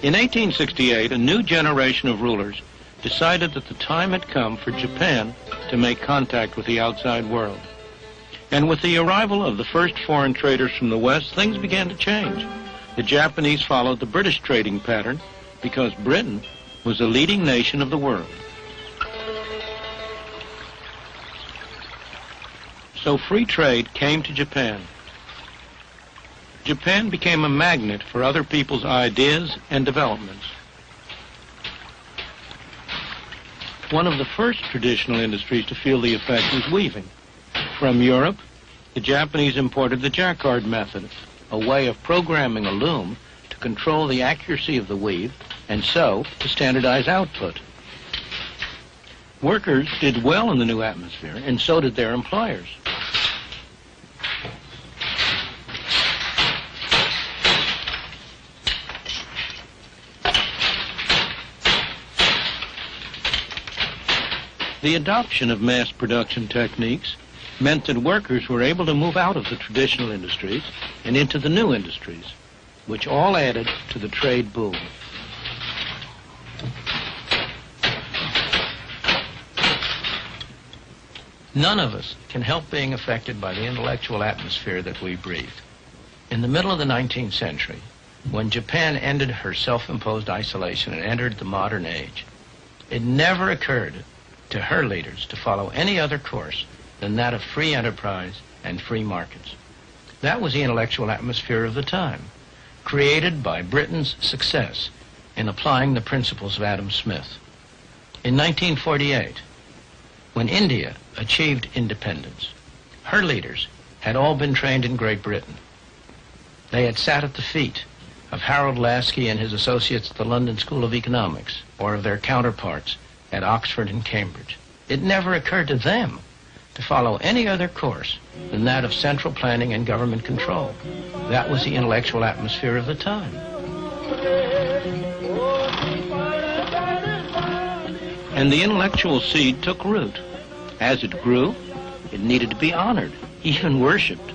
In 1868, a new generation of rulers decided that the time had come for Japan to make contact with the outside world. And with the arrival of the first foreign traders from the West, things began to change. The Japanese followed the British trading pattern because Britain was the leading nation of the world. So free trade came to Japan. Japan became a magnet for other people's ideas and developments. One of the first traditional industries to feel the effect was weaving. From Europe, the Japanese imported the jacquard method, a way of programming a loom to control the accuracy of the weave and so to standardize output. Workers did well in the new atmosphere, and so did their employers. The adoption of mass production techniques meant that workers were able to move out of the traditional industries and into the new industries, which all added to the trade boom. None of us can help being affected by the intellectual atmosphere that we breathe. In the middle of the 19th century, when Japan ended her self-imposed isolation and entered the modern age, it never occurred to her leaders to follow any other course than that of free enterprise and free markets. That was the intellectual atmosphere of the time, created by Britain's success in applying the principles of Adam Smith. In 1948, when India achieved independence, her leaders had all been trained in Great Britain. They had sat at the feet of Harold Lasky and his associates at the London School of Economics, or of their counterparts at Oxford and Cambridge. It never occurred to them to follow any other course than that of central planning and government control. That was the intellectual atmosphere of the time. And the intellectual seed took root. As it grew, it needed to be honored, even worshipped.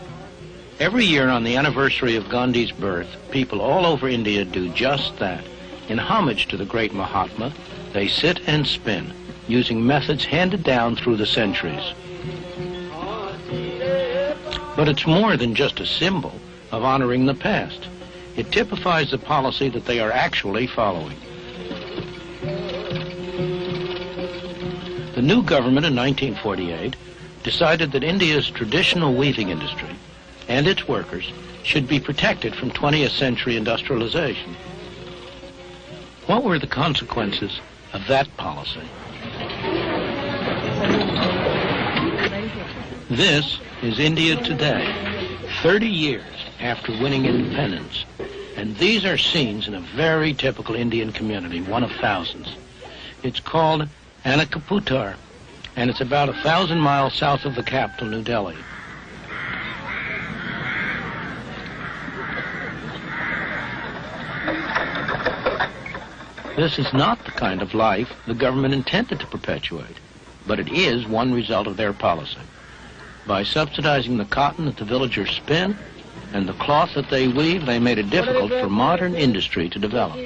Every year on the anniversary of Gandhi's birth, people all over India do just that. In homage to the great Mahatma, they sit and spin, using methods handed down through the centuries. But it's more than just a symbol of honoring the past. It typifies the policy that they are actually following. The new government in 1948 decided that India's traditional weaving industry and its workers should be protected from 20th century industrialization. What were the consequences of that policy? This is India today, 30 years after winning independence. And these are scenes in a very typical Indian community, one of thousands. It's called Anakaputar, and it's about 1,000 miles south of the capital, New Delhi. This is not the kind of life the government intended to perpetuate, but it is one result of their policy. By subsidizing the cotton that the villagers spin and the cloth that they weave, they made it difficult for modern industry to develop.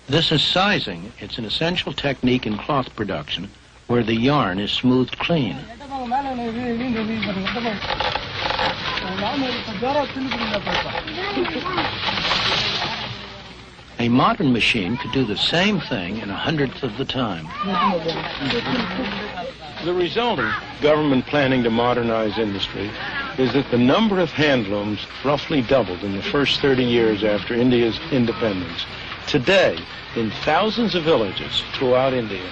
This is sizing. It's an essential technique in cloth production where the yarn is smoothed clean. A modern machine could do the same thing in 1/100th of the time. The result of government planning to modernize industry is that the number of handlooms roughly doubled in the first 30 years after India's independence. Today, in thousands of villages throughout India,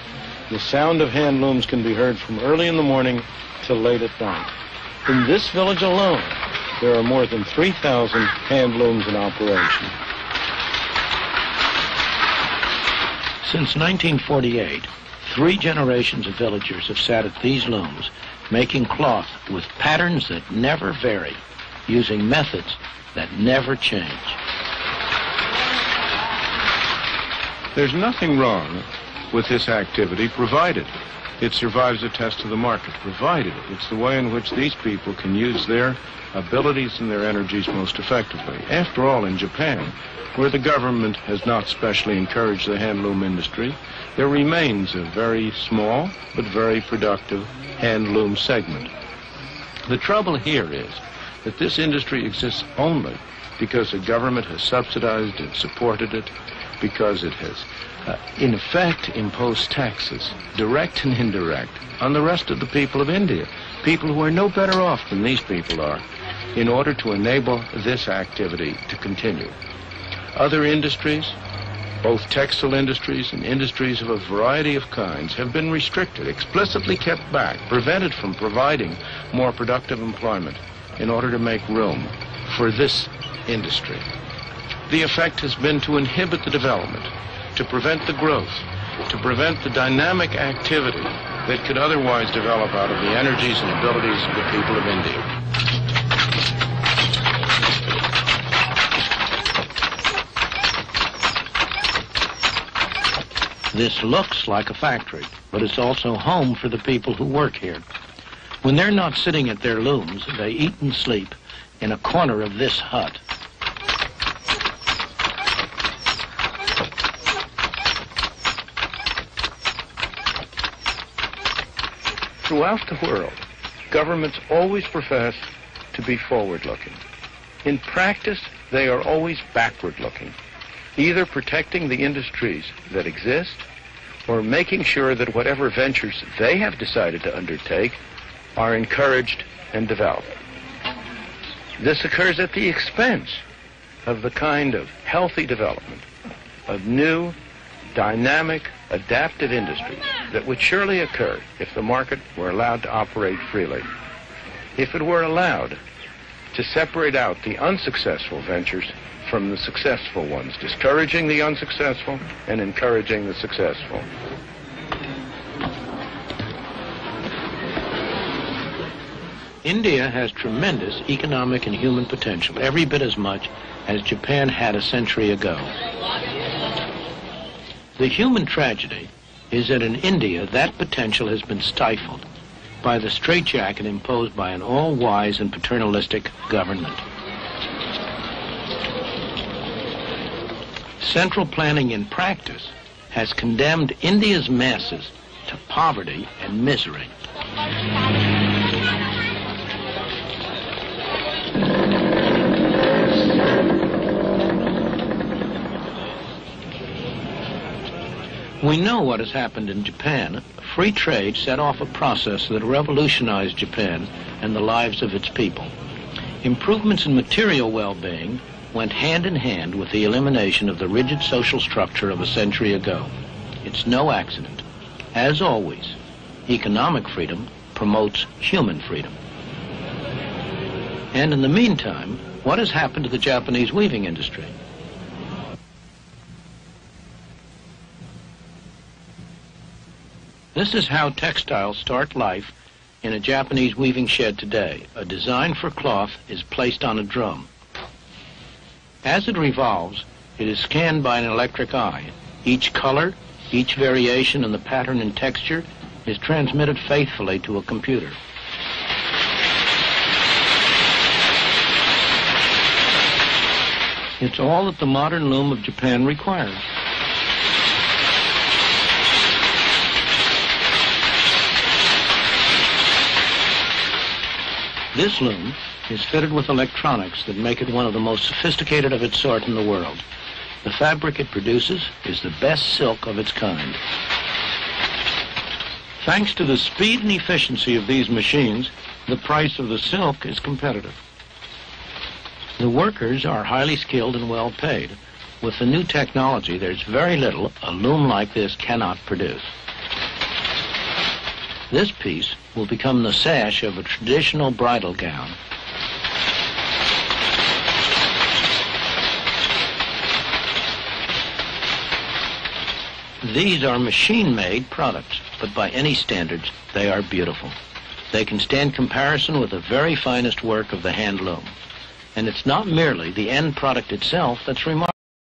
the sound of handlooms can be heard from early in the morning till late at night. In this village alone, there are more than 3,000 handlooms in operation. Since 1948, 3 generations of villagers have sat at these looms, making cloth with patterns that never vary, using methods that never change. There's nothing wrong with this activity, provided it survives the test of the market, provided it's the way in which these people can use their abilities and their energies most effectively. After all, in Japan, where the government has not specially encouraged the handloom industry, there remains a very small but very productive handloom segment. The trouble here is that this industry exists only because the government has subsidized and supported it, because it has, in effect, imposed taxes, direct and indirect, on the rest of the people of India, people who are no better off than these people are, in order to enable this activity to continue. Other industries, both textile industries and industries of a variety of kinds, have been restricted, explicitly kept back, prevented from providing more productive employment in order to make room for this industry. The effect has been to inhibit the development, to prevent the growth, to prevent the dynamic activity that could otherwise develop out of the energies and abilities of the people of India. This looks like a factory, but it's also home for the people who work here. When they're not sitting at their looms, they eat and sleep in a corner of this hut. Throughout the world, governments always profess to be forward-looking. In practice, they are always backward-looking, either protecting the industries that exist or making sure that whatever ventures they have decided to undertake are encouraged and developed. This occurs at the expense of the kind of healthy development of new, dynamic, adaptive industries that would surely occur if the market were allowed to operate freely, if it were allowed to separate out the unsuccessful ventures from the successful ones, discouraging the unsuccessful and encouraging the successful. India has tremendous economic and human potential, every bit as much as Japan had a century ago. The human tragedy is that in India, that potential has been stifled by the straitjacket imposed by an all-wise and paternalistic government. Central planning in practice has condemned India's masses to poverty and misery. We know what has happened in Japan. Free trade set off a process that revolutionized Japan and the lives of its people. Improvements in material well-being went hand in hand with the elimination of the rigid social structure of a century ago. It's no accident. As always, economic freedom promotes human freedom. And in the meantime, what has happened to the Japanese weaving industry? This is how textiles start life in a Japanese weaving shed today. A design for cloth is placed on a drum. As it revolves, it is scanned by an electric eye. Each color, each variation in the pattern and texture is transmitted faithfully to a computer. It's all that the modern loom of Japan requires. This loom is fitted with electronics that make it one of the most sophisticated of its sort in the world. The fabric it produces is the best silk of its kind. Thanks to the speed and efficiency of these machines, the price of the silk is competitive. The workers are highly skilled and well paid. With the new technology, there's very little a loom like this cannot produce. This piece will become the sash of a traditional bridal gown. These are machine-made products, but by any standards, they are beautiful. They can stand comparison with the very finest work of the hand loom. And it's not merely the end product itself that's remarkable.